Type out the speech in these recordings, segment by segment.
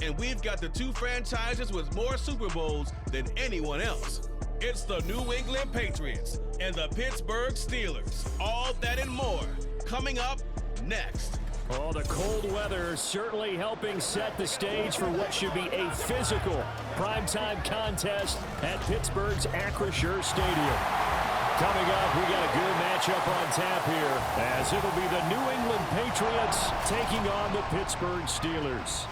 And we've got the two franchises with more Super Bowls than anyone else. It's the New England Patriots and the Pittsburgh Steelers. All that and more coming up next. Oh, the cold weather is certainly helping set the stage for what should be a physical primetime contest at Pittsburgh's Acrisure Stadium. Coming up, we got a good matchup on tap here, as it'll be the New England Patriots taking on the Pittsburgh Steelers.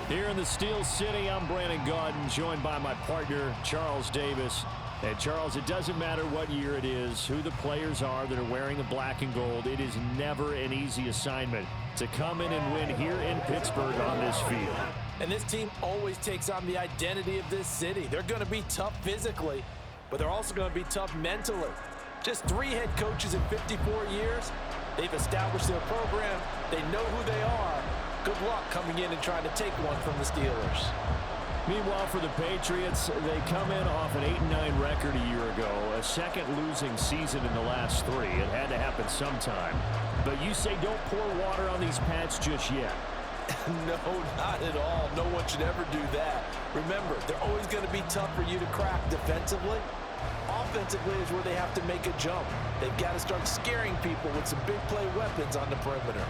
Here in the Steel City, I'm Brandon Gaudin, joined by my partner, Charles Davis. And Charles, it doesn't matter what year it is, who the players are that are wearing the black and gold. It is never an easy assignment to come in and win here in Pittsburgh on this field. And this team always takes on the identity of this city. They're going to be tough physically, but they're also going to be tough mentally. Just 3 head coaches in 54 years. They've established their program. They know who they are. Good luck coming in and trying to take one from the Steelers. Meanwhile, for the Patriots, they come in off an 8-9 record a year ago, a second losing season in the last 3. It had to happen sometime. But you say don't pour water on these Pats just yet. No, not at all. No one should ever do that. Remember, they're always going to be tough for you to crack defensively. Offensively is where they have to make a jump. They've got to start scaring people with some big play weapons on the perimeter.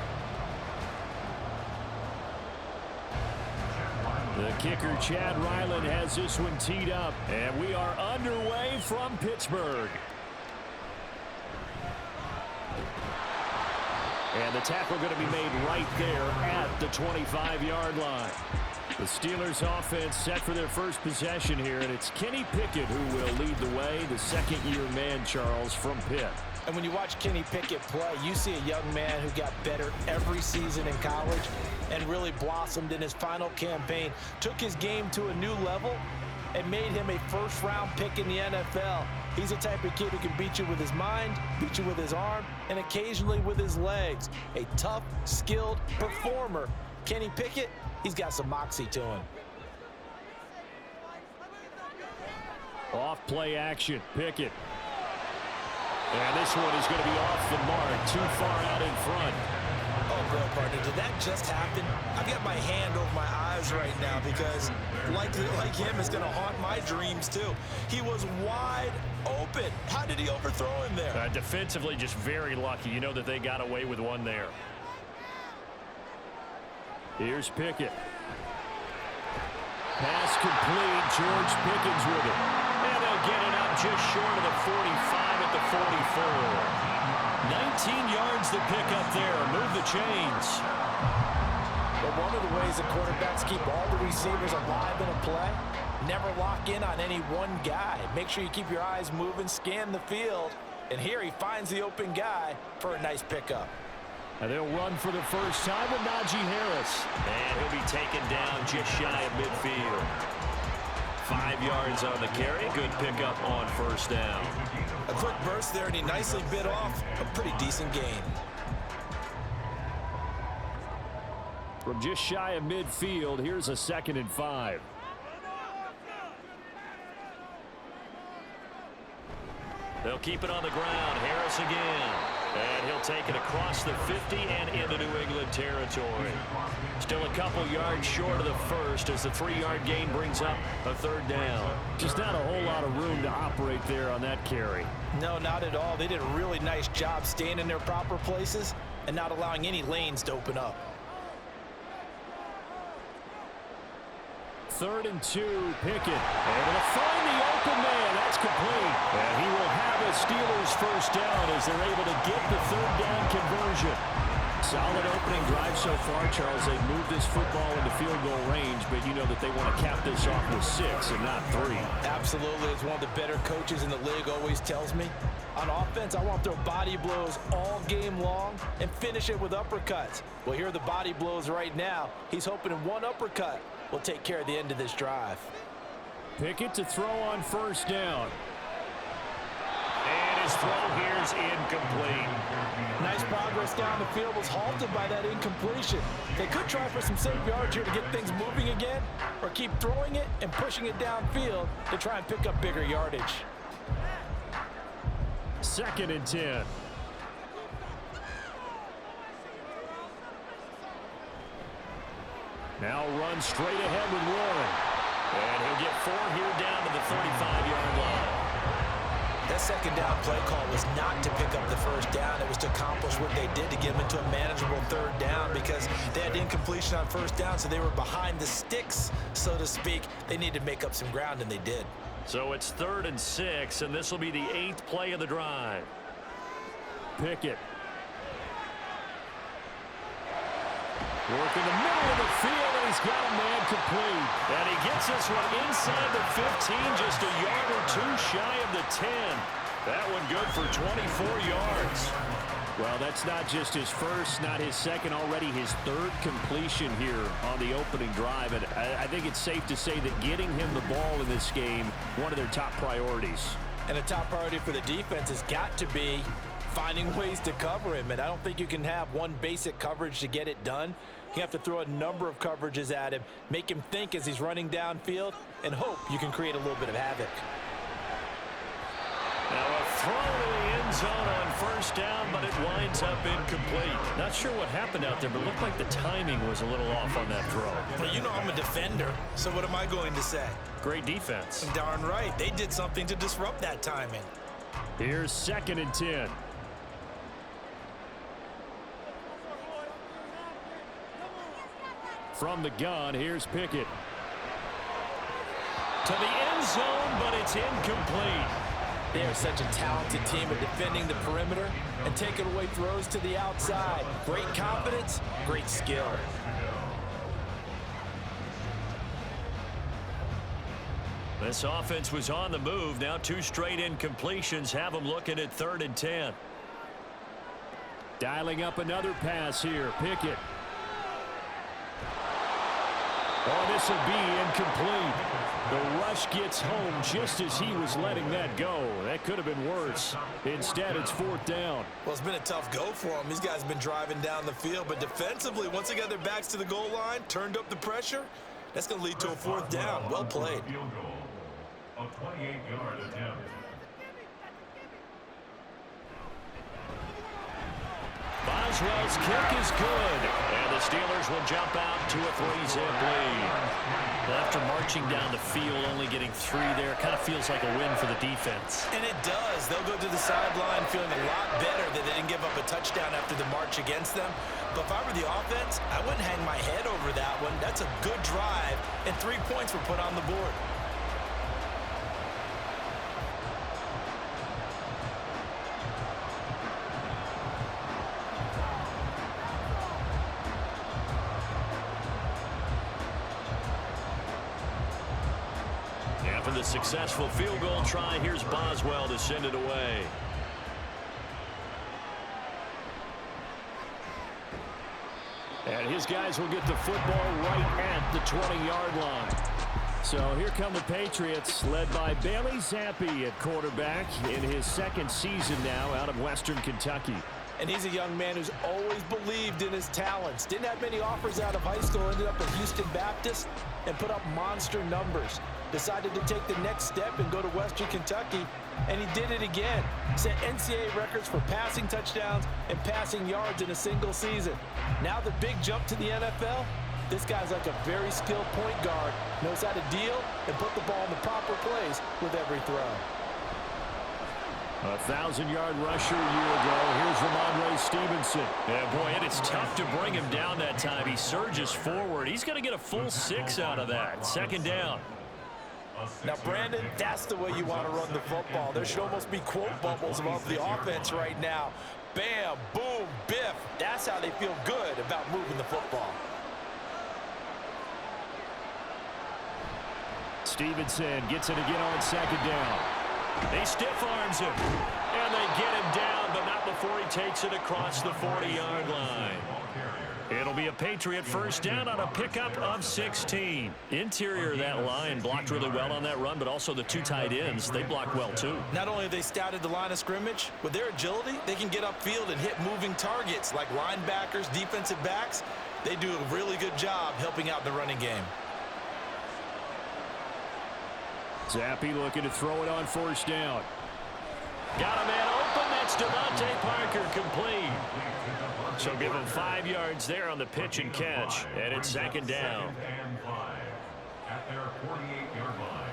The kicker, Chad Ryland, has this one teed up, and we are underway from Pittsburgh. And the tackle going to be made right there at the 25-yard line. The Steelers offense set for their first possession here, and it's Kenny Pickett who will lead the way, the second-year man, Charles, from Pitt. And when you watch Kenny Pickett play, you see a young man who got better every season in college and really blossomed in his final campaign, took his game to a new level, and made him a first-round pick in the NFL. He's the type of kid who can beat you with his mind, beat you with his arm, and occasionally with his legs. A tough, skilled performer. Kenny Pickett, he's got some moxie to him. Off play action, Pickett. And this one is going to be off the mark, too far out in front. Oh, boy, partner, did that just happen? I've got my hand over my eyes right now because, like him, it's going to haunt my dreams, too. He was wide open. How did he overthrow him there? Defensively, just very lucky. You know that they got away with one there. Here's Pickett. Pass complete. George Pickens with it. And they'll get it up just short of the 45 at the 44. 19 yards to pick up there. Move the chains. But one of the ways the quarterbacks keep all the receivers alive in a play, never lock in on any one guy. Make sure you keep your eyes moving, scan the field. And here he finds the open guy for a nice pickup. And they'll run for the first time with Najee Harris. And he'll be taken down just shy of midfield. 5 yards on the carry. Good pickup on first down. A quick burst there, and he nicely bit off a pretty decent gain. From just shy of midfield, here's a 2nd and 5. They'll keep it on the ground. Harris again. And he'll take it across the 50 and into New England territory. Still a couple yards short of the first as the 3-yard gain brings up a 3rd down. Just not a whole lot of room to operate there on that carry. No, not at all. They did a really nice job staying in their proper places and not allowing any lanes to open up. 3rd and 2, Pickett. Able to find the open man. That's complete. And he will have a Steelers first down as they're able to get the 3rd down conversion. Solid opening drive so far, Charles. They've moved this football into field goal range, but you know that they want to cap this off with 6 and not 3. Absolutely. It's one of the better coaches in the league always tells me. On offense, I want to throw body blows all game long and finish it with uppercuts. Well, here are the body blows right now. He's hoping one uppercut will take care of the end of this drive. Pickett to throw on first down. And his throw here is incomplete. Nice progress down the field, was halted by that incompletion. They could try for some safe yards here to get things moving again, or keep throwing it and pushing it downfield to try and pick up bigger yardage. 2nd and 10. Now run straight ahead with Warren. And he'll get 4 here down to the 35-yard line. That second down play call was not to pick up the first down. It was to accomplish what they did to get them into a manageable third down because they had incompletion on first down, so they were behind the sticks, so to speak. They needed to make up some ground, and they did. So it's 3rd and 6, and this will be the 8th play of the drive. Pickett. Working the middle of the field, and he's got a man complete. And he gets this one inside the 15, just a yard or 2 shy of the 10. That one good for 24 yards. Well, that's not just his first, not his second, already his 3rd completion here on the opening drive. And I think it's safe to say that getting him the ball in this game, one of their top priorities. And a top priority for the defense has got to be finding ways to cover him. And I don't think you can have one basic coverage to get it done. You have to throw a number of coverages at him, make him think as he's running downfield, and hope you can create a little bit of havoc. Now a throw to the end zone on first down, but it winds up incomplete. Not sure what happened out there, but it looked like the timing was a little off on that throw. Well, you know I'm a defender, so what am I going to say? Great defense. Darn right. They did something to disrupt that timing. Here's 2nd and 10. From the gun, here's Pickett. To the end zone, but it's incomplete. They are such a talented team at defending the perimeter and taking away throws to the outside. Great confidence, great skill. This offense was on the move. Now 2 straight incompletions have them looking at 3rd and 10. Dialing up another pass here. Pickett. Oh, this will be incomplete. The rush gets home just as he was letting that go. That could have been worse. Instead, it's 4th down. Well, it's been a tough go for them. These guys have been driving down the field, but defensively, once they got their backs to the goal line, turned up the pressure, that's going to lead to a 4th down. Well played. A 28-yard attempt. Boswell's kick is good, and the Steelers will jump out to a 3-zip lead. Well, after marching down the field, only getting 3 there, kind of feels like a win for the defense. And it does. They'll go to the sideline feeling a lot better that they didn't give up a touchdown after the march against them. But if I were the offense, I wouldn't hang my head over that one. That's a good drive, and 3 points were put on the board. For the successful field goal try, here's Boswell to send it away. And his guys will get the football right at the 20-yard line. So here come the Patriots, led by Bailey Zappi at quarterback in his 2nd season now out of Western Kentucky. And he's a young man who's always believed in his talents. Didn't have many offers out of high school, ended up at Houston Baptist and put up monster numbers. Decided to take the next step and go to Western Kentucky, and he did it again. Set NCAA records for passing touchdowns and passing yards in a single season. Now the big jump to the NFL. This guy's like a very skilled point guard, knows how to deal and put the ball in the proper place with every throw. A 1,000-yard rusher a year ago. Here's Ramondre Stevenson. Yeah, boy, it is tough to bring him down that time. He surges forward. He's going to get a full 6 out of that. 2nd down. Now, Brandon, that's the way you want to run the football. There should almost be quote bubbles above the offense right now. Bam, boom, biff. That's how they feel good about moving the football. Stevenson gets it again on 2nd down. He stiff arms him, and they get him down, but not before he takes it across the 40-yard line. It'll be a Patriot first down on a pickup of 16. Interior of that line blocked really well on that run, but also the 2 tight ends, they blocked well too. Not only have they scouted the line of scrimmage, with their agility, they can get upfield and hit moving targets like linebackers, defensive backs. They do a really good job helping out the running game. Zappi looking to throw it on first down. Got a man open. That's Devontae Parker complete. So give him 5 yards there on the pitch and catch. And it's second down. And 5 at their 48-yard line.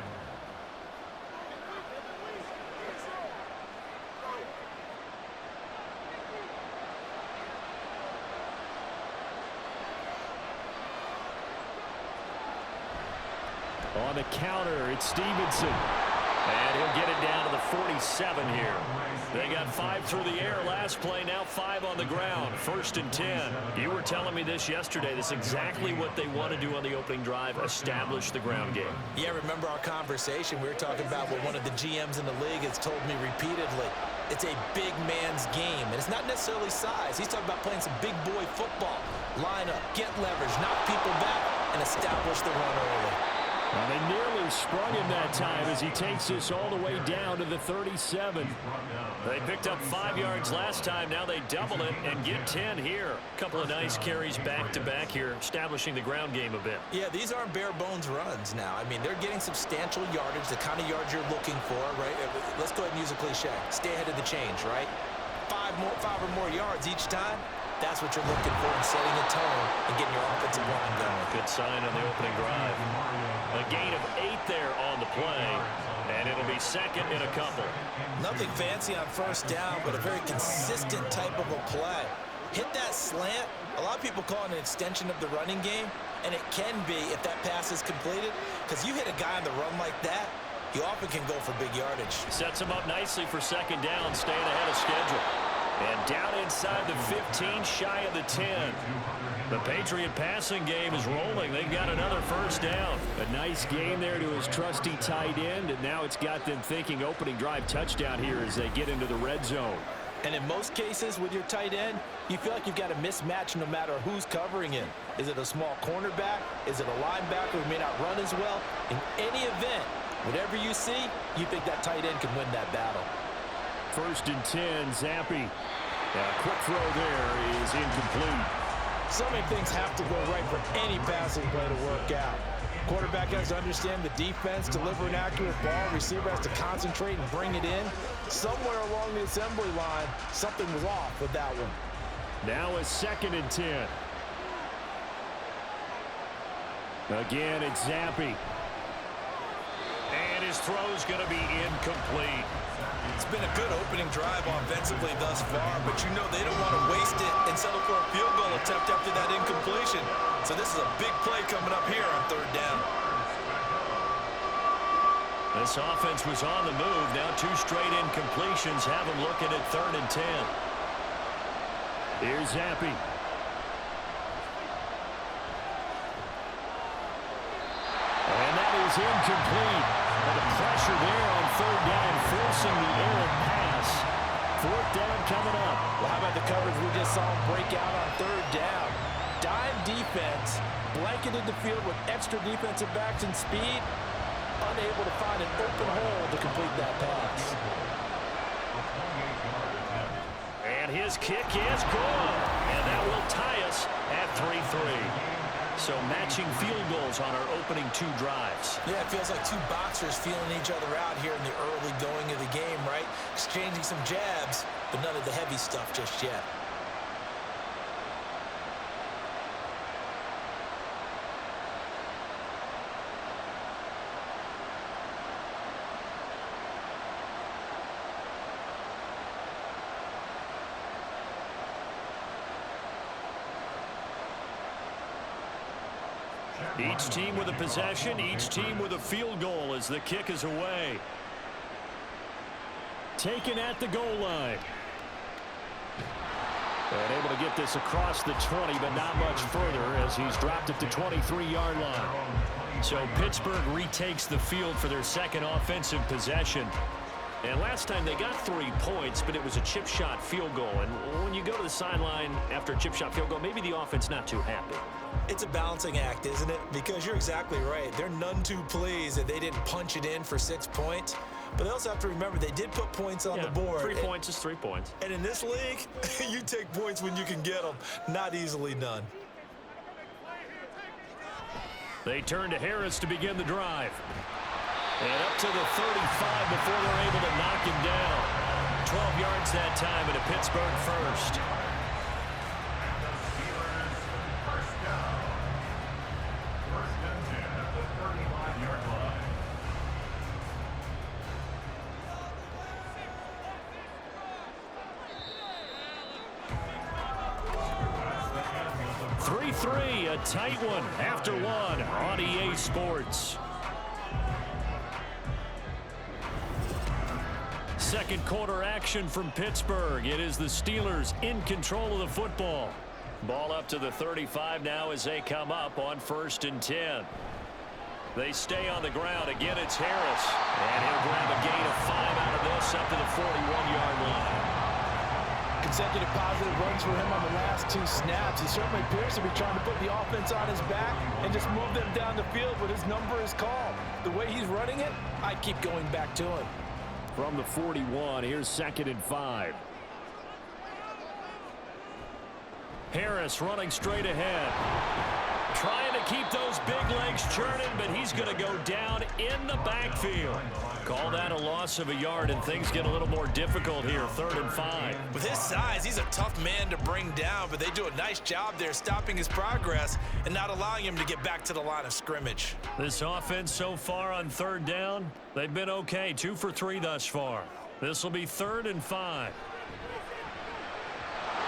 On the counter, it's Stevenson. And he'll get it down to the 47 here. They got 5 through the air last play, now 5 on the ground. 1st and 10. You were telling me this yesterday. This is exactly what they want to do on the opening drive, establish the ground game. Yeah, remember our conversation? We were talking about what one of the GMs in the league has told me repeatedly. It's a big man's game, and it's not necessarily size. He's talking about playing some big boy football. Line up, get leverage, knock people back, and establish the run early. Well, they nearly sprung him that time as he takes this all the way down to the 37. They picked up 5 yards last time. Now they double it and get 10 here. A couple of nice carries back-to-back here, establishing the ground game a bit. Yeah, these aren't bare-bones runs now. I mean, they're getting substantial yardage, the kind of yards you're looking for, right? Let's go ahead and use a cliche. Stay ahead of the change, right? 5 or more yards each time. That's what you're looking for in setting a tone and getting your offensive line going. Good sign on the opening drive. A gain of 8 there on the play, and it'll be second in a couple. Nothing fancy on 1st down, but a very consistent type of a play. Hit that slant. A lot of people call it an extension of the running game, and it can be if that pass is completed, because you hit a guy on the run like that, you often can go for big yardage. Sets him up nicely for 2nd down, staying ahead of schedule. And down inside the 15, shy of the 10. The Patriot passing game is rolling. They've got another 1st down. A nice gain there to his trusty tight end, and now it's got them thinking opening drive touchdown here as they get into the red zone. And in most cases with your tight end, you feel like you've got a mismatch no matter who's covering him. Is it a small cornerback? Is it a linebacker who may not run as well? In any event, whatever you see, you think that tight end can win that battle. 1st and 10, Zappi. A quick throw there is incomplete. So many things have to go right for any passing play to work out. Quarterback has to understand the defense, deliver an accurate ball. Receiver has to concentrate and bring it in. Somewhere along the assembly line, something was off with that one. Now a 2nd and 10. Again, it's Zappi. And his throw's going to be incomplete. It's been a good opening drive offensively thus far, but you know they don't want to waste it and settle for a field goal attempt after that incompletion. So this is a big play coming up here on 3rd down. This offense was on the move. Now 2 straight incompletions have them looking at 3rd and 10. Here's Zappi. And that is incomplete. And the pressure there on 3rd down, forcing the errant pass. 4th down coming up. Well, how about the coverage we just saw him break out on 3rd down? Dime defense, blanketed the field with extra defensive backs and speed, unable to find an open hole to complete that pass. And his kick is good. And that will tie us at 3-3. So matching field goals on our opening 2 drives. Yeah, it feels like 2 boxers feeling each other out here in the early going of the game, right? Exchanging some jabs, but none of the heavy stuff just yet. Each team with a possession, each team with a field goal as the kick is away. Taken at the goal line. And able to get this across the 20, but not much further as he's dropped it to 23-yard line. So Pittsburgh retakes the field for their 2nd offensive possession. And last time they got 3 points, but it was a chip shot field goal. And when you go to the sideline after a chip shot field goal, maybe the offense not too happy. It's a balancing act, isn't it? Because you're exactly right. They're none too pleased that they didn't punch it in for 6 points. But they also have to remember they did put points on the board. 3 points is 3 points. And in this league, you take points when you can get them. Not easily done. They turn to Harris to begin the drive. And up to the 35 before they're able to knock him down. 12 yards that time and a Pittsburgh first. First down. First and 10 at the 35-yard line. A tight one after one on EA Sports. Second quarter action from Pittsburgh. It is the Steelers in control of the football. Ball up to the 35 now as they come up on 1st and 10. They stay on the ground. Again, it's Harris. And he'll grab a gain of 5 out of this up to the 41-yard line. Consecutive positive runs for him on the last 2 snaps. He certainly appears to be trying to put the offense on his back and just move them down the field, but his number is called. The way he's running it, I'd keep going back to him. From the 41, here's 2nd and 5. Harris running straight ahead. Trying to keep those big legs churning, but he's going to go down in the backfield. Call that a loss of a yard, and things get a little more difficult here, 3rd and 5. With his size, he's a tough man to bring down, but they do a nice job there stopping his progress and not allowing him to get back to the line of scrimmage. This offense so far on 3rd down, they've been okay, 2 for 3 thus far. This will be 3rd and 5.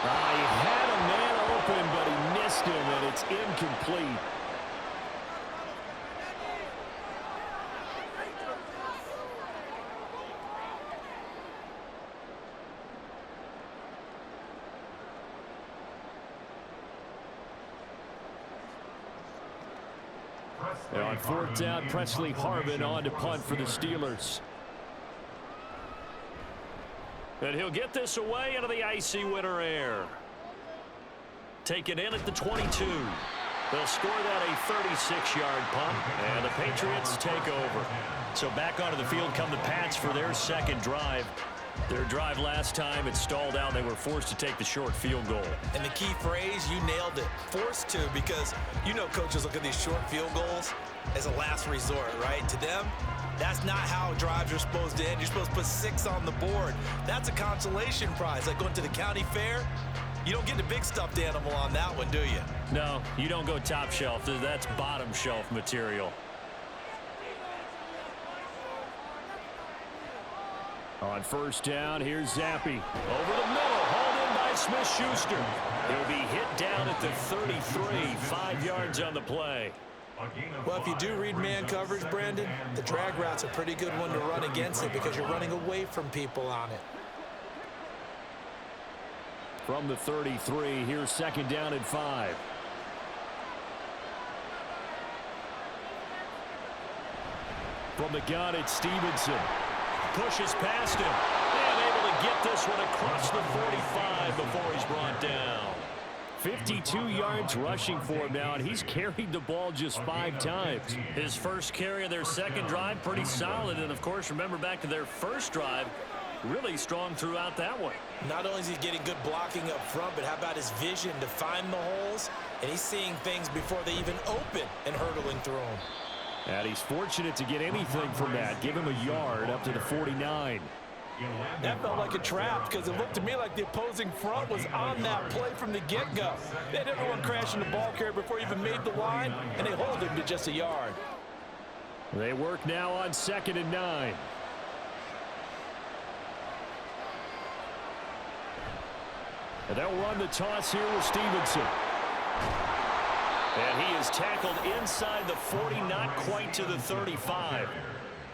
He had a man open, but he missed him, and it's incomplete. And on 4th down, Presley Harvin on to punt for the Steelers. And he'll get this away into the icy winter air. Taken in at the 22. They'll score that a 36-yard punt, and the Patriots take over. So back onto the field come the Pats for their 2nd drive. Their drive last time, it stalled out. They were forced to take the short field goal. And the key phrase, you nailed it, forced to, because you know coaches look at these short field goals as a last resort, right? To them, that's not how drives are supposed to end. You're supposed to put 6 on the board. That's a consolation prize. Like going to the county fair, you don't get the big stuffed animal on that one, do you? No, you don't go top shelf. That's bottom shelf material. On 1st down, here's Zappi. Over the middle, hauled in by Smith-Schuster. He'll be hit down at the 33, 5 yards on the play. Well, if you do read man coverage, Brandon, the drag route's a pretty good one to run against it because you're running away from people on it. From the 33, here's 2nd down and 5. From the gun, it's Stevenson. Pushes past him. And able to get this one across the 45 before he's brought down. 52 yards rushing for him now, and he's carried the ball just 5 times. His first carry of their 2nd drive, pretty solid. And, of course, remember back to their 1st drive, really strong throughout that one. Not only is he getting good blocking up front, but how about his vision to find the holes? And he's seeing things before they even open and hurtling through them. And he's fortunate to get anything from that. Give him a yard up to the 49. That felt like a trap because it looked to me like the opposing front was on that play from the get-go. They had everyone crashing the ball carrier before he even made the line, and they hold him to just a yard. They work now on 2nd and 9. And they'll run the toss here with Stevenson. And he is tackled inside the 40, not quite to the 35.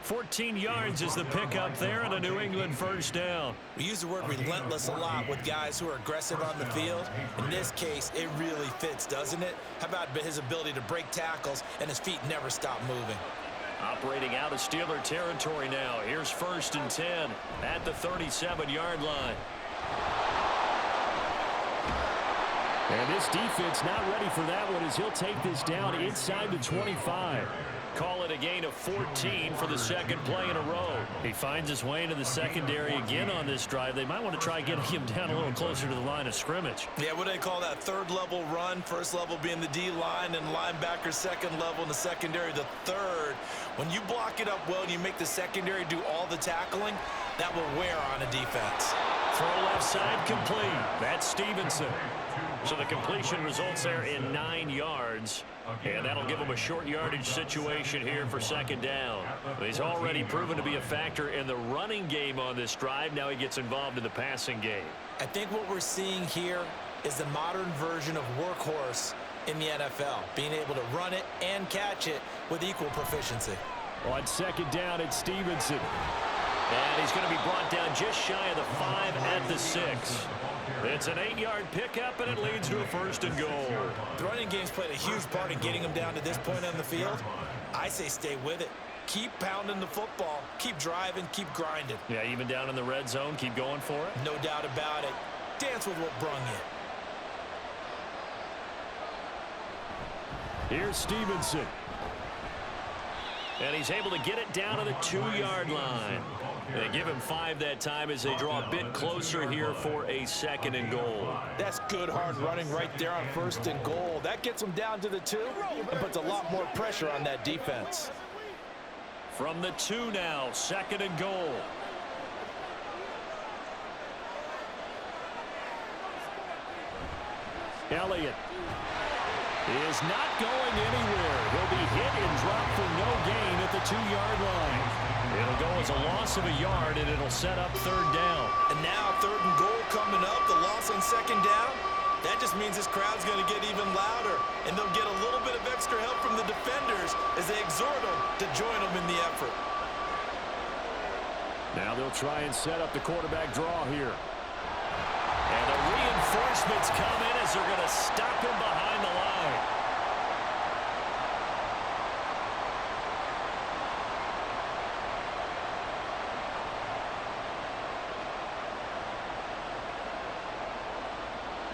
14 yards is the pickup there and a New England 1st down. We use the word relentless a lot with guys who are aggressive on the field. In this case, it really fits, doesn't it? How about his ability to break tackles and his feet never stop moving? Operating out of Steeler territory now. Here's 1st and 10 at the 37-yard line. And this defense not ready for that one as he'll take this down inside the 25. call it a gain of 14 for the second play in a row. He finds his way into the secondary again on this drive. They might want to try getting him down a little closer to the line of scrimmage. Yeah, what do they call that? Third level run. First level being the D-line and linebacker. Second level in the secondary, the third. When you block it up well and you make the secondary do all the tackling, that will wear on a defense. Throw left side complete. That's Stevenson. So the completion results there in 9 yards. And that'll give him a short yardage situation here for second down. He's already proven to be a factor in the running game on this drive. Now he gets involved in the passing game. I think what we're seeing here is the modern version of workhorse in the NFL, being able to run it and catch it with equal proficiency. On second down, it's Stevenson. And he's going to be brought down just shy of the 5 at the 6. It's an 8-yard pickup, and it leads to a first and goal. The running game's played a huge part in getting him down to this point on the field. I say stay with it. Keep pounding the football. Keep driving. Keep grinding. Yeah, even down in the red zone, keep going for it. No doubt about it. Dance with what brung you. Here's Stevenson. And he's able to get it down to the 2-yard line. They give him 5 that time as they draw a bit closer here for a second and goal. That's good hard running right there on first and goal. That gets them down to the 2 and puts a lot more pressure on that defense. From the 2 now, second and goal. Elliott is not going anywhere. He'll be hit and dropped for no gain at the 2-yard line. It'll go as a loss of a yard, and it'll set up third down. And now third and goal coming up, the loss on second down. That just means this crowd's going to get even louder, and they'll get a little bit of extra help from the defenders as they exhort them to join them in the effort. Now they'll try and set up the quarterback draw here. And the reinforcements come in as they're going to stop him behind the line.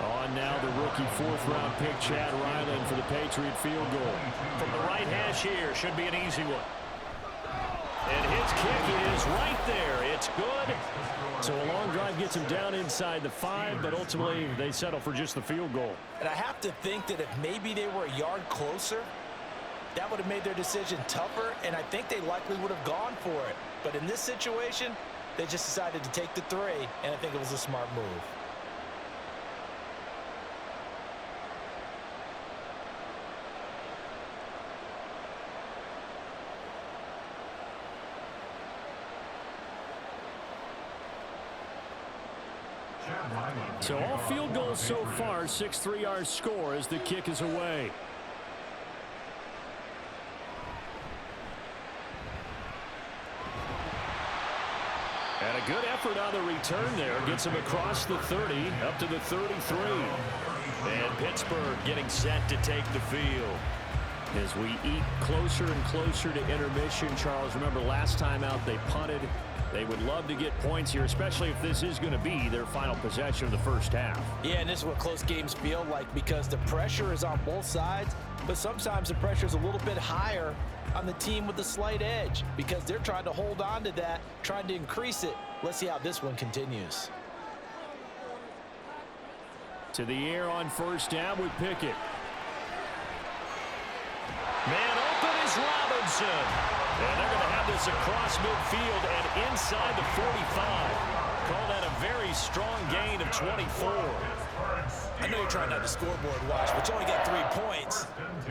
On now the rookie 4th-round pick, Chad Ryland, for the Patriot field goal. From the right hash here, should be an easy one. And his kick is right there. It's good. So a long drive gets him down inside the 5, but ultimately they settle for just the field goal. And I have to think that if maybe they were a yard closer, that would have made their decision tougher, and I think they likely would have gone for it. But in this situation, they just decided to take the 3, and I think it was a smart move. So all field goals so far, 6-3 our score as the kick is away. And a good effort on the return there. Gets him across the 30, up to the 33. And Pittsburgh getting set to take the field. As we eat closer and closer to intermission, Charles, remember last time out they punted. They would love to get points here, especially if this is going to be their final possession of the first half. Yeah, and this is what close games feel like because the pressure is on both sides, but sometimes the pressure is a little bit higher on the team with the slight edge because they're trying to hold on to that, trying to increase it. Let's see how this one continues. To the air on first down with Pickett. Man open is Robinson. And they're going to have this across midfield and inside the 45. Call that a very strong gain of 24. I know you're trying not to scoreboard watch, but you only got 3 points.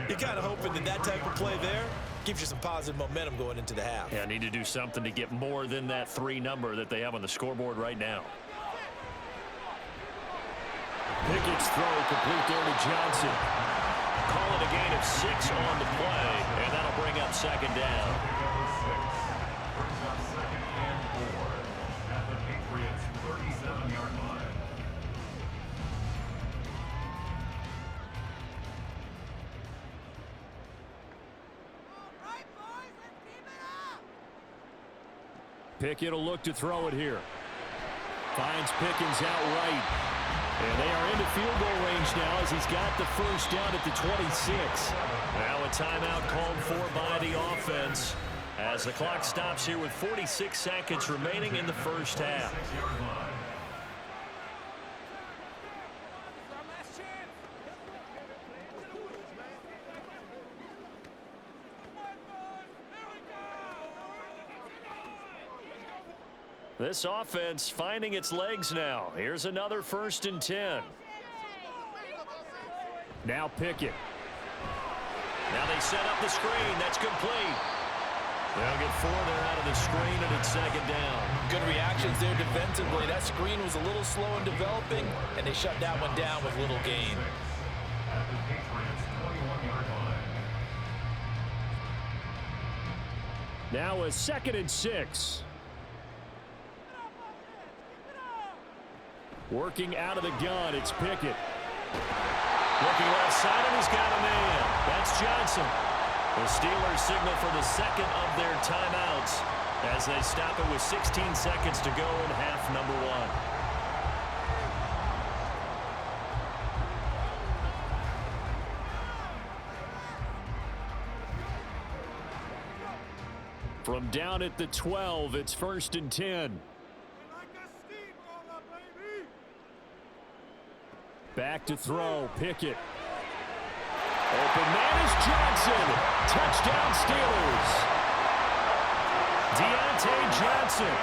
You're kind of hoping that that type of play there gives you some positive momentum going into the half. Yeah, need to do something to get more than that 3 number that they have on the scoreboard right now. Pickett's throw complete there to Johnson. Call it a gain of 6 on the play, and that'll bring up second down. Pickett will look to throw it here. Finds Pickens out right. And they are into field goal range now as he's got the first down at the 26. Now a timeout called for by the offense as the clock stops here with 46 seconds remaining in the first half. This offense finding its legs now. Here's another 1st and 10. Now Pickett. Now they set up the screen. That's complete. They'll get 4 there out of the screen, and it's 2nd down. Good reactions there defensively. That screen was a little slow in developing, and they shut that one down with little gain. At the Patriots 21-yard line. Now a 2nd and 6. Working out of the gun, it's Pickett. Looking left side, and he's got a man. That's Johnson. The Steelers signal for the 2nd of their timeouts as they stop it with 16 seconds to go in half number 1. From down at the 12, it's 1st and 10. Back to throw, Pickett. Open man is Johnson. Touchdown Steelers. Deontay Johnson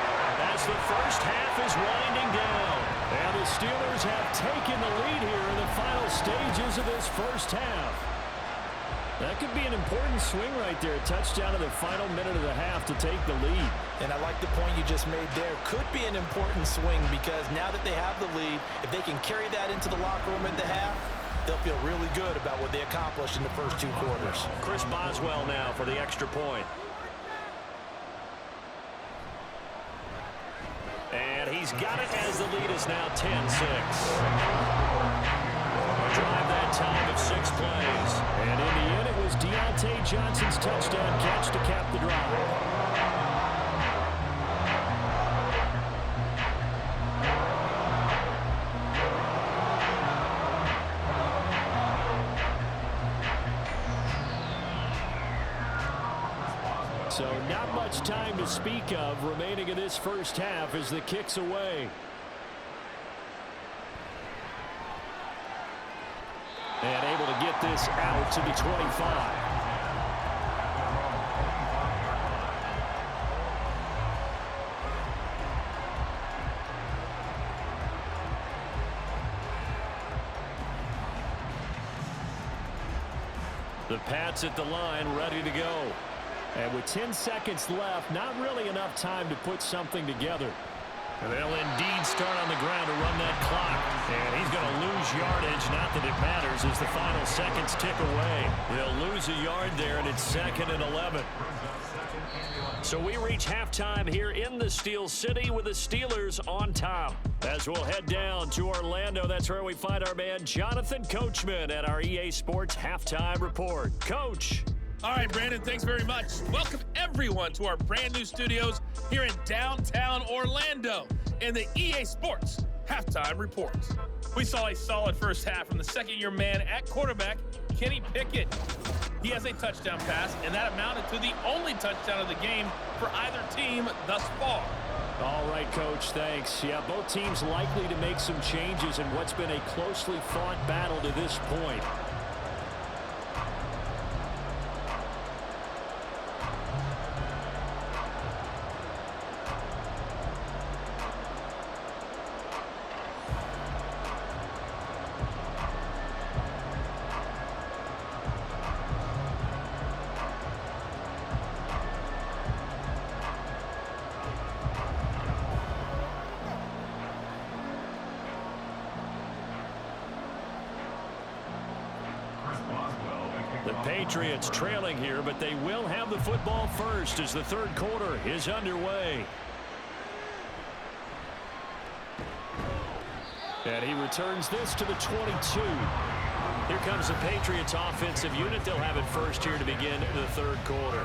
as the first half is winding down. And the Steelers have taken the lead here in the final stages of this first half. That could be an important swing right there. A touchdown in the final minute of the half to take the lead. And I like the point you just made there. Could be an important swing because now that they have the lead, if they can carry that into the locker room at the half, they'll feel really good about what they accomplished in the first 2 quarters. Chris Boswell now for the extra point. And he's got it as the lead is now 10-6. Drive that time of 6 plays. And in the end, it was Deontay Johnson's touchdown catch to cap the drive. So not much time to speak of remaining in this first half as the kick's away. And able to get this out to the 25. The Pats at the line, ready to go. And with 10 seconds left, not really enough time to put something together. And they'll indeed start on the ground to run that clock. And he's going to lose yardage. Not that it matters as the final seconds tick away. They'll lose a yard there, and it's 2nd and 11. So we reach halftime here in the Steel City with the Steelers on top. As we'll head down to Orlando, that's where we find our man Jonathan Coachman at our EA Sports Halftime Report. Coach. All right, Brandon, thanks very much. Welcome, everyone, to our brand new studios here in downtown Orlando in the EA Sports Halftime Report. We saw a solid first half from the second-year man at quarterback, Kenny Pickett. He has a touchdown pass, and that amounted to the only touchdown of the game for either team thus far. All right, Coach, thanks. Yeah, both teams likely to make some changes in what's been a closely fought battle to this point. The Patriots trailing here, but they will have the football first as the third quarter is underway. And he returns this to the 22. Here comes the Patriots offensive unit. They'll have it first here to begin the third quarter.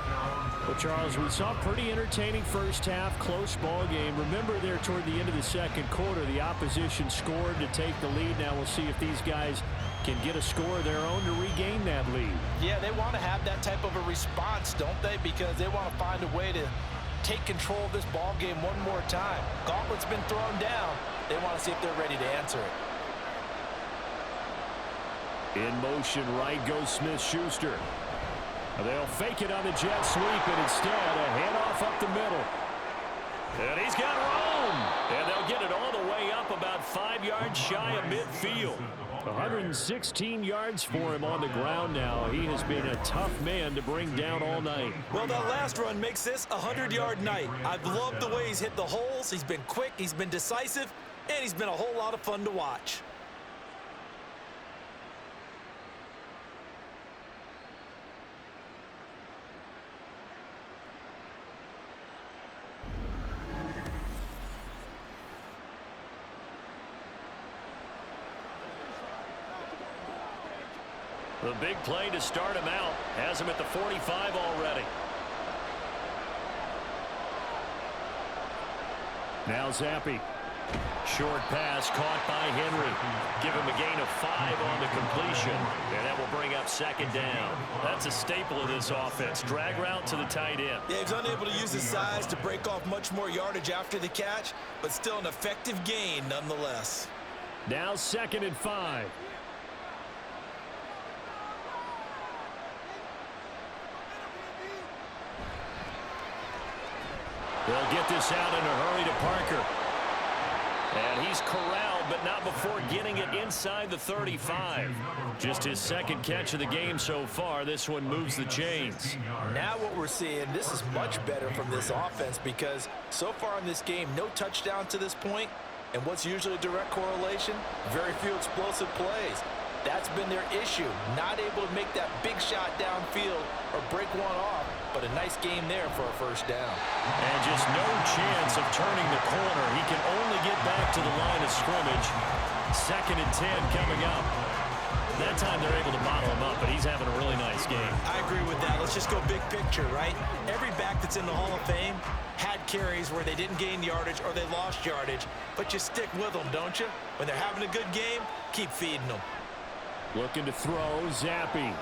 Well, Charles, we saw a pretty entertaining first half, close ball game. Remember there toward the end of the second quarter, the opposition scored to take the lead. Now we'll see if these guys can get a score of their own to regain that lead. Yeah, they want to have that type of a response, don't they? Because they want to find a way to take control of this ball game one more time. Gauntlet's been thrown down. They want to see if they're ready to answer it. In motion, right goes Smith-Schuster. They'll fake it on the jet sweep, and instead a handoff up the middle. And he's got room. And they'll get it all the way up about 5 yards shy of midfield. 116 yards for him on the ground now. He has been a tough man to bring down all night. Well, that last run makes this a 100-yard night. I've loved the way he's hit the holes. He's been quick, he's been decisive, and he's been a whole lot of fun to watch. The big play to start him out has him at the 45 already. Now Zappi. Short pass caught by Henry. Give him a gain of 5 on the completion. And that will bring up second down. That's a staple of this offense. Drag route to the tight end. Yeah, he's unable to use his size to break off much more yardage after the catch, but still an effective gain nonetheless. Now 2nd and 5. They'll get this out in a hurry to Parker. And he's corralled, but not before getting it inside the 35. Just his second catch of the game so far. This one moves the chains. Now what we're seeing, this is much better from this offense because so far in this game, no touchdown to this point. And what's usually a direct correlation? Very few explosive plays. That's been their issue. Not able to make that big shot downfield or break one off, but a nice game there for a first down. And just no chance of turning the corner. He can only get back to the line of scrimmage. 2nd and 10 coming up. That time they're able to bottle him up, but he's having a really nice game. I agree with that. Let's just go big picture, right? Every back that's in the Hall of Fame had carries where they didn't gain yardage or they lost yardage, but you stick with them, don't you? When they're having a good game, keep feeding them. Looking to throw, Zappi.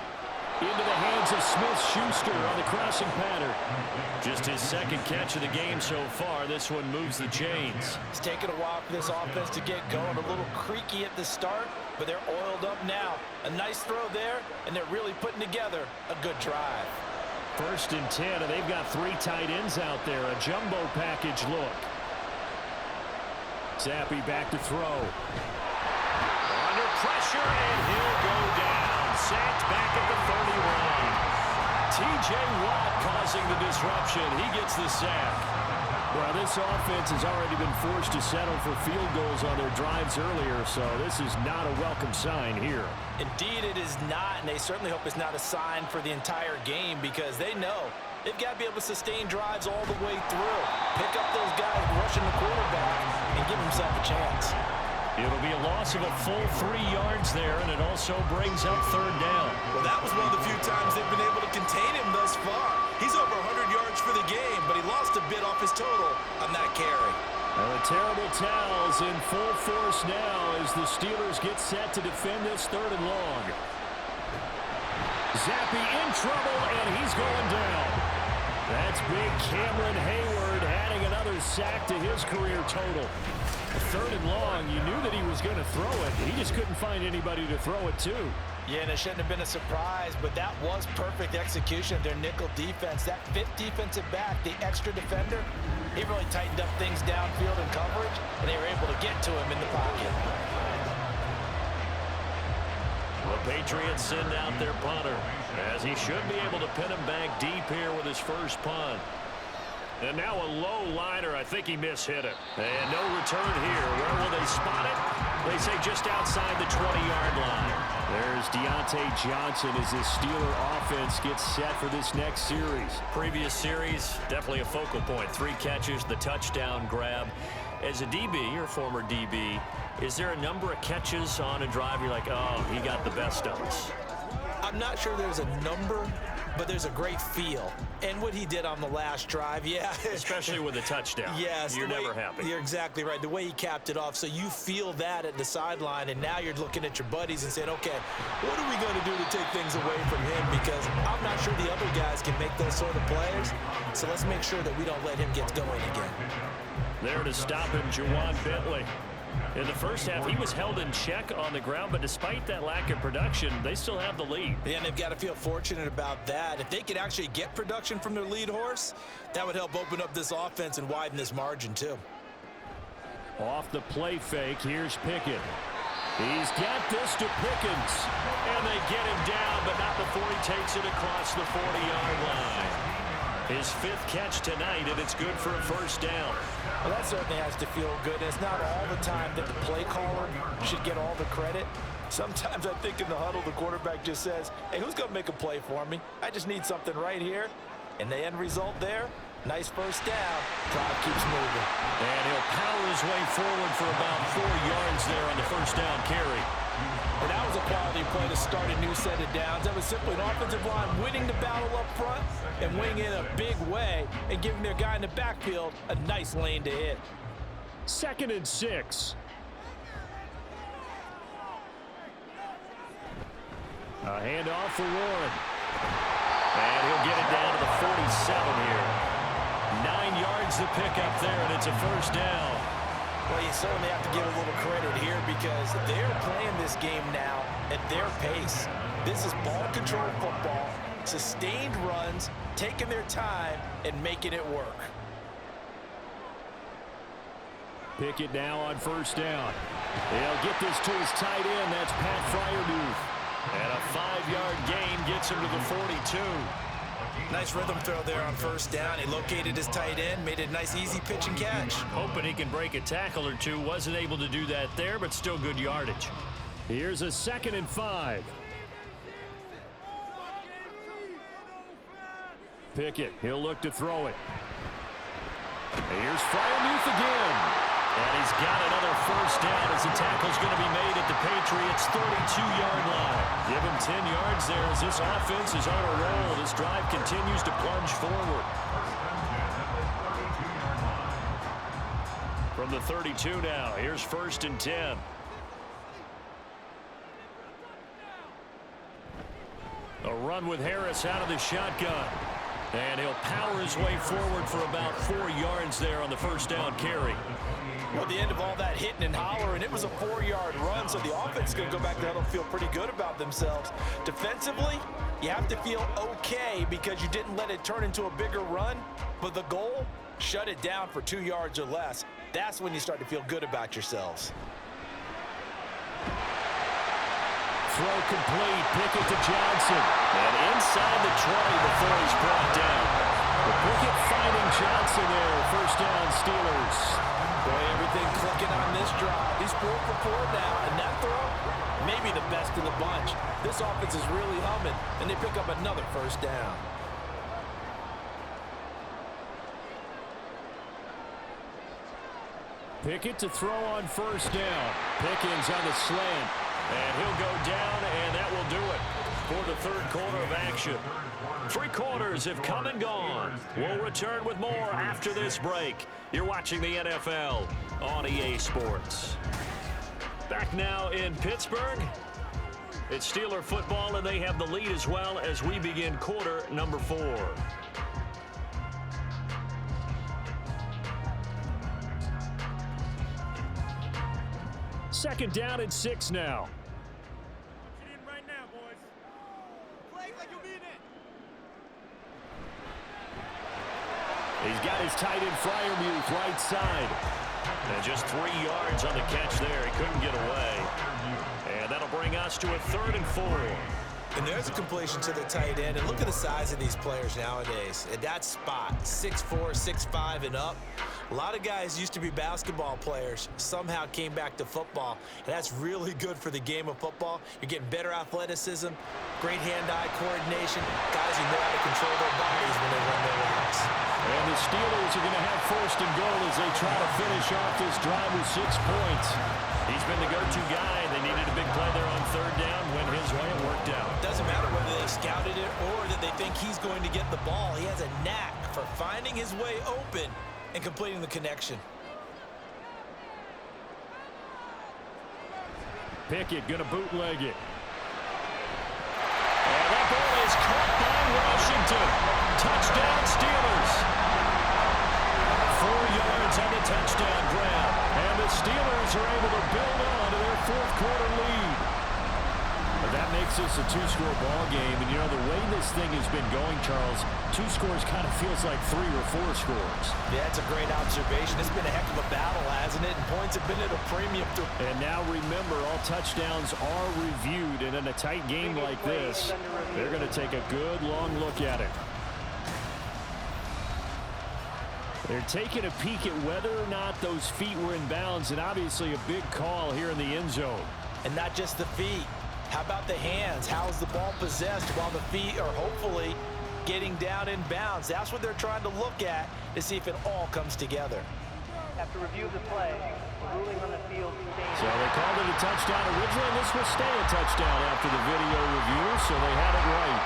Into the hands of Smith-Schuster on the crossing pattern. Just his second catch of the game so far. This one moves the chains. It's taken a while for this offense to get going. A little creaky at the start, but they're oiled up now. A nice throw there, and they're really putting together a good drive. 1st and 10, and they've got 3 tight ends out there. A jumbo package look. Zappi back to throw. Under pressure, and he'll go down. Sacked back at the 31. T.J. Watt causing the disruption. He gets the sack. Well, this offense has already been forced to settle for field goals on their drives earlier, so this is not a welcome sign here. Indeed, it is not, and they certainly hope it's not a sign for the entire game because they know they've got to be able to sustain drives all the way through. Pick up those guys rushing the quarterback and give himself a chance. It'll be a loss of a full 3 yards there, and it also brings up 3rd down. Well, that was one of the few times they've been able to contain him thus far. He's over 100 yards for the game, but he lost a bit off his total on that carry. The terrible towels in full force now as the Steelers get set to defend this 3rd and long. Zappi in trouble, and he's going down. That's big Cameron Hayward adding another sack to his career total. 3rd and long, you knew that he was going to throw it. He just couldn't find anybody to throw it to. Yeah, and it shouldn't have been a surprise, but that was perfect execution of their nickel defense. That 5th defensive back, the extra defender, he really tightened up things downfield in coverage, and they were able to get to him in the pocket. The Patriots send out their punter, as he should be able to pin him back deep here with his first punt. And now a low liner. I think he mishit it. And no return here. Where will they spot it? They say just outside the 20-yard line. There's Deontay Johnson as this Steeler offense gets set for this next series. Previous series, definitely a focal point. 3 catches, the touchdown grab. as a DB, or former DB, is there a number of catches on a drive you're like, oh, he got the best of us? I'm not sure there's a number, but there's a great feel. And what he did on the last drive, yeah. Especially with a touchdown. Yes. You're never happy. You're exactly right. The way he capped it off. So you feel that at the sideline, and now you're looking at your buddies and saying, okay, what are we going to do to take things away from him? Because I'm not sure the other guys can make those sort of plays. So let's make sure that we don't let him get going again. There to stop him, Juwan Bentley. In the first half, he was held in check on the ground, but despite that lack of production, they still have the lead. Yeah, and they've got to feel fortunate about that. If they could actually get production from their lead horse, that would help open up this offense and widen this margin, too. Off the play fake, here's Pickett. He's got this to Pickens, and they get him down, but not before he takes it across the 40-yard line. His 5th catch tonight, and it's good for a first down. Well, that certainly has to feel good. It's not all the time that the play caller should get all the credit. Sometimes I think in the huddle, the quarterback just says, hey, who's going to make a play for me? I just need something right here. And the end result there, nice first down. Drive keeps moving. And he'll power his way forward for about 4 yards there on the first down carry. And that was a quality play to start a new set of downs. That was simply an offensive line winning the battle up front and winning in a big way and giving their guy in the backfield a nice lane to hit. 2nd and 6. A handoff for Warren. And he'll get it down to the 47 here. 9 yards to pick up there, and it's a first down. Well, you certainly have to give a little credit here because they're playing this game now at their pace. This is ball control football, sustained runs, taking their time, and making it work. Pickett now on first down. They'll get this to his tight end. That's Pat Fryermuth. And a 5-yard gain gets him to the 42. Nice rhythm throw there on first down. He located his tight end, made it a nice easy pitch and catch. Hoping he can break a tackle or two. Wasn't able to do that there, but still good yardage. Here's a 2nd and 5. Pickett, he'll look to throw it. Here's Fryermuth again. And he's got another first down as the tackle's going to be made at the Patriots' 32-yard line. Give him 10 yards there as this offense is on a roll. This drive continues to plunge forward. From the 32 now, here's 1st and 10. A run with Harris out of the shotgun. And he'll power his way forward for about 4 yards there on the first down carry. Well, the end of all that hitting and hollering, it was a 4-yard run, so the offense is going to go back there and feel pretty good about themselves. Defensively, you have to feel okay because you didn't let it turn into a bigger run, but the goal, shut it down for 2 yards or less. That's when you start to feel good about yourselves. Throw complete. Pickett to Johnson. And inside the 20 before he's brought down. But Pickett finding Johnson there. First down, Steelers. Boy, everything clicking on this drive. He's 4 for 4 now, and that throw, maybe the best in the bunch. This offense is really humming, and they pick up another first down. Pickett to throw on first down. Pickens on the slant. And he'll go down, and that will do it for the 3rd quarter of action. 3 quarters have come and gone. We'll return with more after this break. You're watching the NFL on EA Sports. Back now in Pittsburgh. It's Steeler football, and they have the lead as well as we begin quarter number 4. Second down and 6 now. Right now, boys. Play like you'll be in it. He's got his tight end Fryermuth right side. And just 3 yards on the catch there. He couldn't get away. And that'll bring us to a 3rd and 4. And there's a completion to the tight end. And look at the size of these players nowadays. At that spot, 6'4", 6'5", and up. A lot of guys used to be basketball players, somehow came back to football, and that's really good for the game of football. You're getting better athleticism, great hand-eye coordination, guys who know how to control their bodies when they run their routes. And the the Steelers are going to have first and goal as they try to finish off this drive with 6 points. He's been the go-to guy. They needed a big play there on third down. Went his way and worked out. Doesn't matter whether they scouted it or that they think he's going to get the ball. He has a knack for finding his way open and completing the connection. Pickett going to bootleg it. And that ball is caught by Washington. Touchdown Steelers. 4 yards on the touchdown grab. And the Steelers are able to build on to their fourth-quarter lead. But that makes this a 2-score ball game. And, you know, the way this thing has been going, Charles, 2 scores kind of feels like 3 or 4 scores. Yeah, it's a great observation. It's been a heck of a battle, hasn't it? And points have been at a premium. And now remember, all touchdowns are reviewed. And in a tight game like this, they're going to take a good long look at it. They're taking a peek at whether or not those feet were in bounds, and obviously a big call here in the end zone. And not just the feet. How about the hands? How is the ball possessed while the feet are hopefully getting down in bounds? That's what they're trying to look at to see if it all comes together. After review of the play, the ruling on the field stays. So they called it a touchdown originally, and this will stay a touchdown after the video review, so they had it right.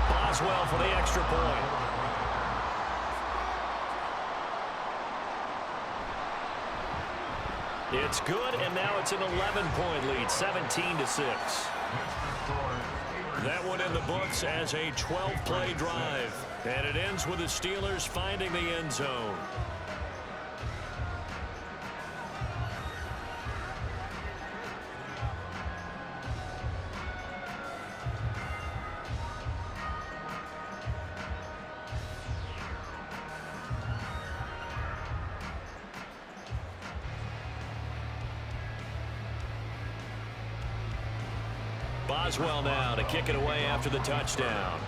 Boswell for the extra point. It's good, and now it's an 11-point lead, 17-6. That one in the books as a 12-play drive. And it ends with the Steelers finding the end zone. Boswell now to kick it away after the touchdown.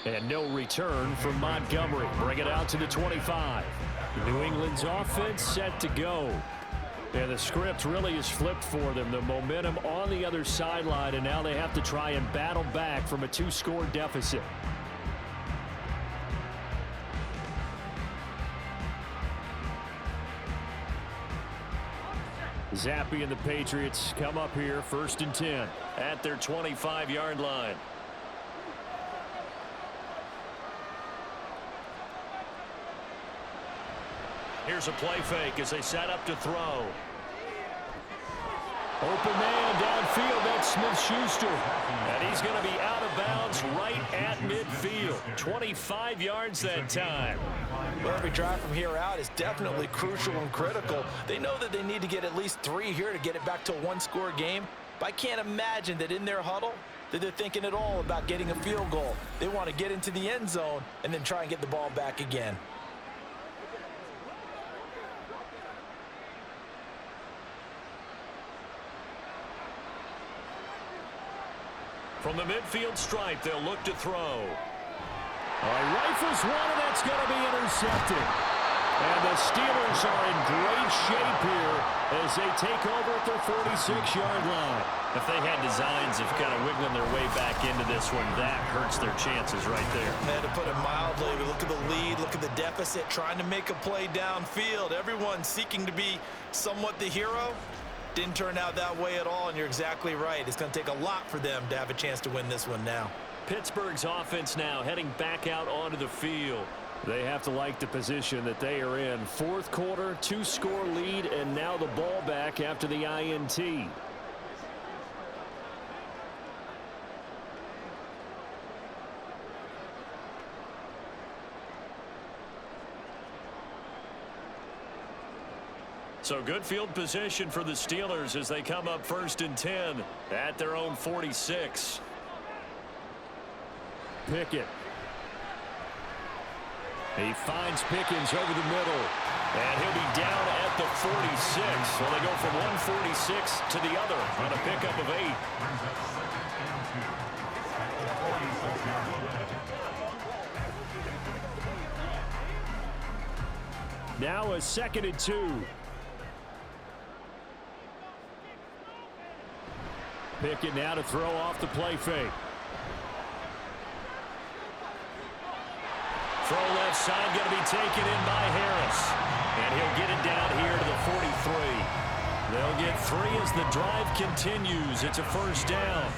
And no return from Montgomery. Bring it out to the 25. New England's offense set to go. And the script really is flipped for them. The momentum on the other sideline, and now they have to try and battle back from a 2-score deficit. Zappi and the Patriots come up here, 1st and 10 at their 25-yard line. Here's a play fake as they set up to throw. Open man downfield, that's Smith-Schuster. And he's going to be out of bounds right at midfield. 25 yards that time. Well, every drive from here out is definitely crucial and critical. They know that they need to get at least 3 here to get it back to a 1-score game. But I can't imagine that in their huddle that they're thinking at all about getting a field goal. They want to get into the end zone and then try and get the ball back again. From the midfield stripe, they'll look to throw. Rifles one, and that's going to be intercepted. And the Steelers are in great shape here as they take over at their 46-yard line. If they had designs of kind of wiggling their way back into this one, that hurts their chances right there. And to put it mildly, look at the lead, look at the deficit, trying to make a play downfield. Everyone seeking to be somewhat the hero. Didn't turn out that way at all, and you're exactly right. It's going to take a lot for them to have a chance to win this one now. Pittsburgh's offense now heading back out onto the field. They have to like the position that they are in. 4th quarter, 2-score lead, and now the ball back after the INT. So good field position for the Steelers as they come up 1st and 10 at their own 46. Pickett. He finds Pickens over the middle. And he'll be down at the 46. So they go from 146 to the other on a pickup of 8. Now a 2nd and 2. Pickett now to throw off the play fake. Throw left side, going to be taken in by Harris. And he'll get it down here to the 43. They'll get 3 as the drive continues. It's a first down.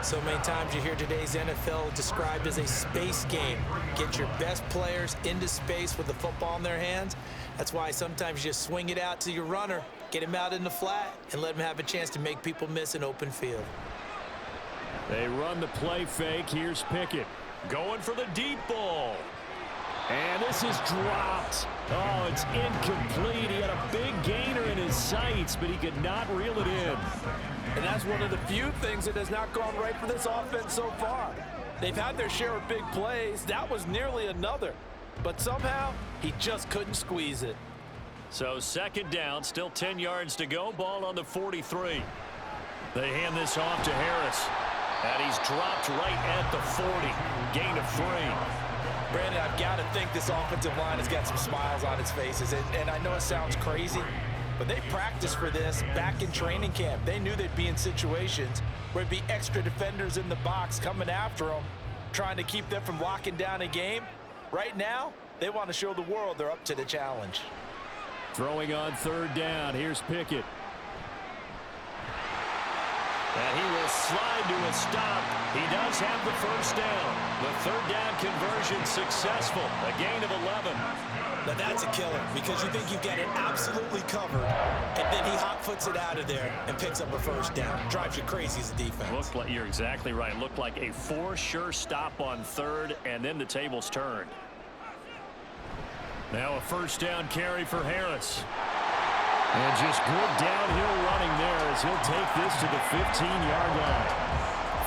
So many times you hear today's NFL described as a space game. Get your best players into space with the football in their hands. That's why sometimes you just swing it out to your runner, get him out in the flat, and let him have a chance to make people miss an open field. They run the play fake. Here's Pickett going for the deep ball. And this is dropped. Oh, it's incomplete. He had a big gainer in his sights, but he could not reel it in. And that's one of the few things that has not gone right for this offense so far. They've had their share of big plays. That was nearly another. But somehow, he just couldn't squeeze it. So second down, still 10 yards to go. Ball on the 43. They hand this off to Harris. And he's dropped right at the 40. Gain of 3. Brandon, I've got to think this offensive line has got some smiles on its faces. And I know it sounds crazy, but they practiced for this back in training camp. They knew they'd be in situations where there'd be extra defenders in the box coming after them, trying to keep them from locking down a game. Right now, they want to show the world they're up to the challenge. Throwing on third down. Here's Pickett. And he will slide to a stop. He does have the first down. The third down conversion successful. A gain of 11. Now that's a killer because you think you've got it absolutely covered, and then he hot-foots it out of there and picks up a first down. Drives you crazy as a defense. Looked like, you're exactly right. Looked like a for-sure stop on third, and then the tables turned. Now a first down carry for Harris. And just good downhill running there as he'll take this to the 15-yard line.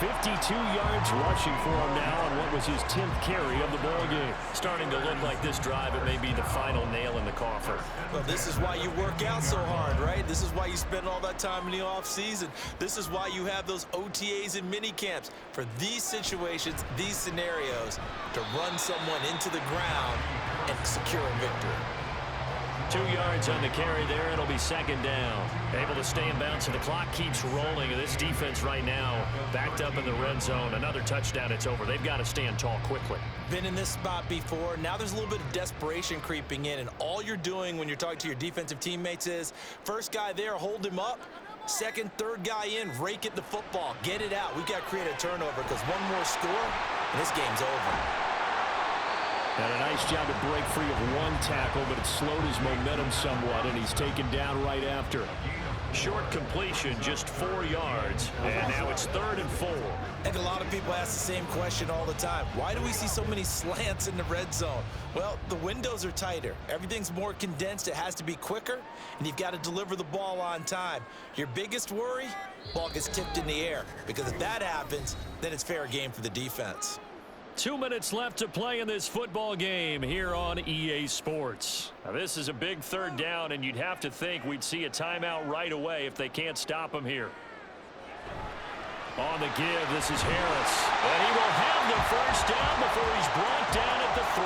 52 yards rushing for him now on what was his 10th carry of the ball game. Starting to look like this drive, it may be the final nail in the coffin. Well, this is why you work out so hard, right? This is why you spend all that time in the offseason. This is why you have those OTAs and mini camps for these situations, these scenarios, to run someone into the ground and secure a victory. 2 yards on the carry there. It'll be second down. Able to stay in bounds, so the clock keeps rolling. And this defense right now backed up in the red zone. Another touchdown, it's over. They've got to stand tall quickly. Been in this spot before. Now there's a little bit of desperation creeping in. And all you're doing when you're talking to your defensive teammates is, first guy there, hold him up. Second, third guy in, rake at the football. Get it out. We've got to create a turnover because one more score, and this game's over. And a nice job to break free of one tackle, but it slowed his momentum somewhat, and he's taken down right after. Short completion, just 4 yards, and now it's 3rd and 4. And a lot of people ask the same question all the time. Why do we see so many slants in the red zone? Well, the windows are tighter. Everything's more condensed. It has to be quicker, and you've got to deliver the ball on time. Your biggest worry? Ball gets tipped in the air, because if that happens, then it's fair game for the defense. 2 minutes left to play in this football game here on EA Sports. Now, this is a big third down, and you'd have to think we'd see a timeout right away if they can't stop him here. On the give, this is Harris. And he will have the first down before he's brought down at the 3.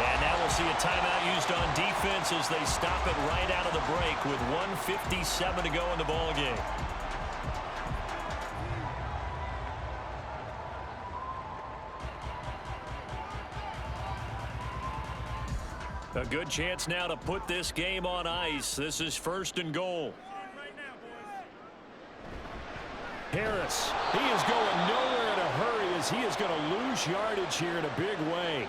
And now we'll see a timeout used on defense as they stop it right out of the break with 1:57 to go in the ball game. A good chance now to put this game on ice. This is 1st and goal. Harris, he is going nowhere in a hurry as he is going to lose yardage here in a big way.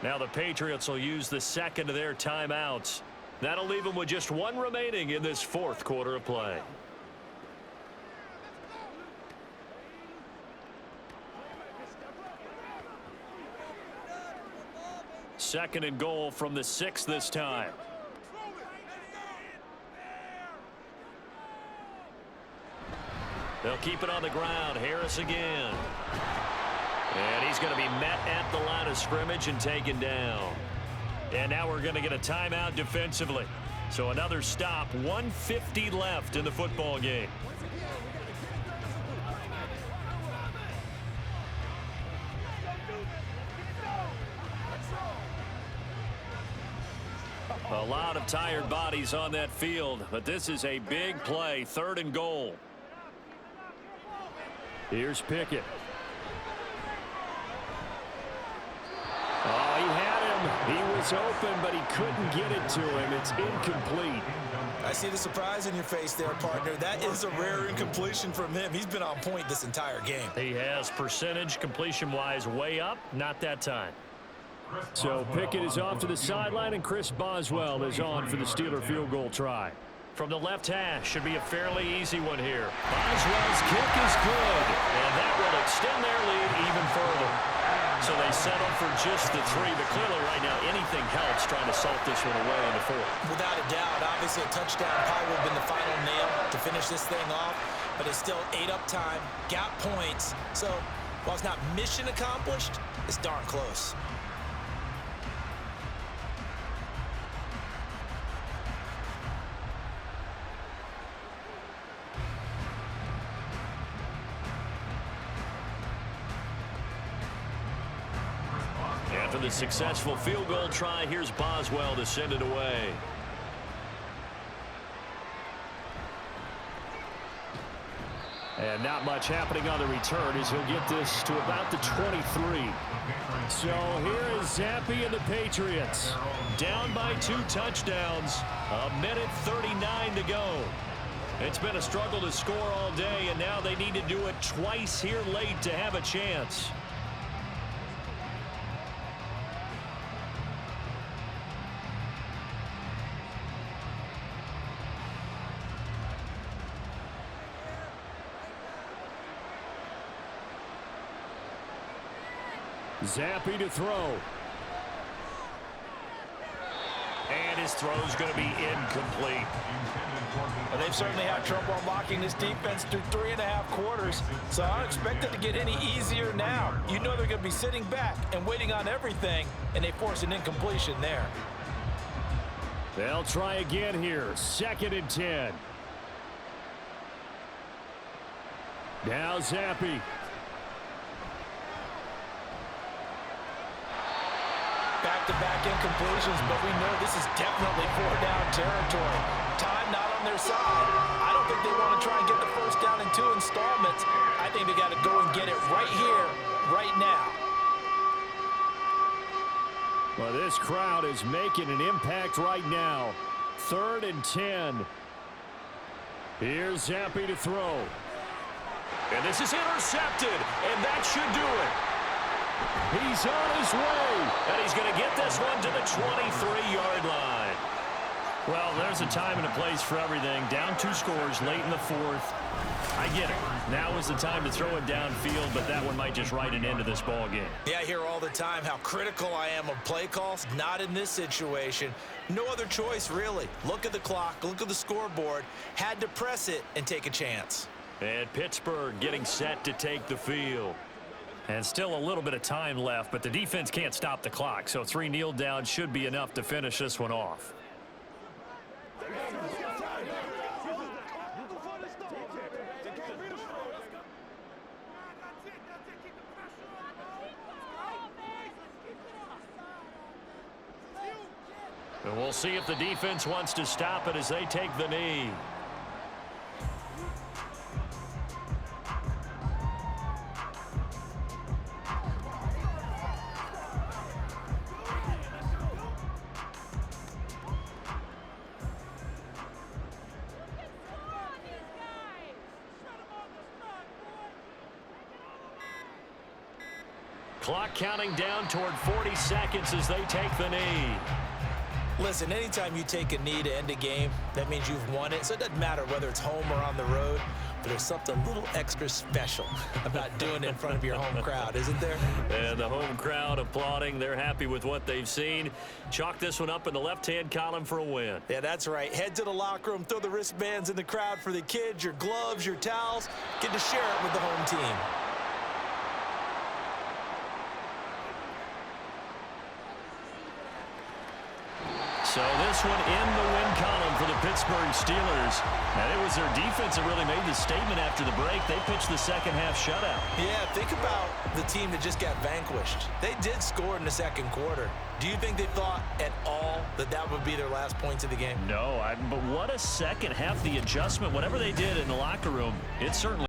Now the Patriots will use the second of their timeouts. That'll leave them with just 1 remaining in this 4th quarter of play. Second and goal from the 6 this time. They'll keep it on the ground. Harris again. And he's going to be met at the line of scrimmage and taken down. And now we're going to get a timeout defensively. So another stop. 1:50 left in the football game. A lot of tired bodies on that field, but this is a big play. 3rd and goal. Here's Pickett. Oh, he had him. He was open, but he couldn't get it to him. It's incomplete. I see the surprise in your face there, partner. That is a rare incompletion from him. He's been on point this entire game. He has percentage completion-wise way up. Not that time. So Pickett is off to the sideline, and Chris Boswell is on for the Steeler field goal try. From the left hash, should be a fairly easy one here. Boswell's kick is good, and that will extend their lead even further. So they settle for just the 3, but clearly right now anything helps trying to salt this one away in the 4th. Without a doubt, obviously a touchdown probably would have been the final nail to finish this thing off, but it's still 8 up time, got points. So while it's not mission accomplished, it's darn close. After the successful field goal try, here's Boswell to send it away. And not much happening on the return as he'll get this to about the 23. So here is Zappi and the Patriots. Down by 2 touchdowns. 1:39 to go. It's been a struggle to score all day, and now they need to do it twice here late to have a chance. Zappi to throw. And his throw's going to be incomplete. Well, they've certainly had trouble unlocking this defense through 3.5 quarters, so I don't expect it to get any easier now. You know they're going to be sitting back and waiting on everything, and they force an incompletion there. They'll try again here. 2nd and 10. Now Zappi. Back-to-back incompletions, but we know this is definitely 4-down territory. Time not on their side. I don't think they want to try and get the first down in 2 installments. I think they got to go and get it right here, right now. Well, this crowd is making an impact right now. 3rd and 10. Here's Zappi to throw. And this is intercepted, and that should do it. He's on his way, and he's going to get this one to the 23-yard line. Well, there's a time and a place for everything. Down 2 scores late in the 4th. I get it. Now is the time to throw it downfield, but that one might just write an end to this ball game. Yeah, I hear all the time how critical I am of play calls. Not in this situation. No other choice, really. Look at the clock. Look at the scoreboard. Had to press it and take a chance. And Pittsburgh getting set to take the field. And still a little bit of time left, but the defense can't stop the clock, so 3 kneel downs should be enough to finish this one off. And we'll see if the defense wants to stop it as they take the knee. Clock counting down toward 40 seconds as they take the knee. Listen, anytime you take a knee to end a game, that means you've won it. So it doesn't matter whether it's home or on the road, but there's something a little extra special about doing it in front of your home crowd, isn't there? And the home crowd applauding. They're happy with what they've seen. Chalk this one up in the left-hand column for a win. Yeah, that's right. Head to the locker room, throw the wristbands in the crowd for the kids, your gloves, your towels. Get to share it with the home team. So this one in the win column for the Pittsburgh Steelers. And it was their defense that really made the statement after the break. They pitched the second half shutout. Yeah, think about the team that just got vanquished. They did score in the second quarter. Do you think they thought at all that that would be their last points of the game? No, but what a second half. The adjustment, whatever they did in the locker room, it certainly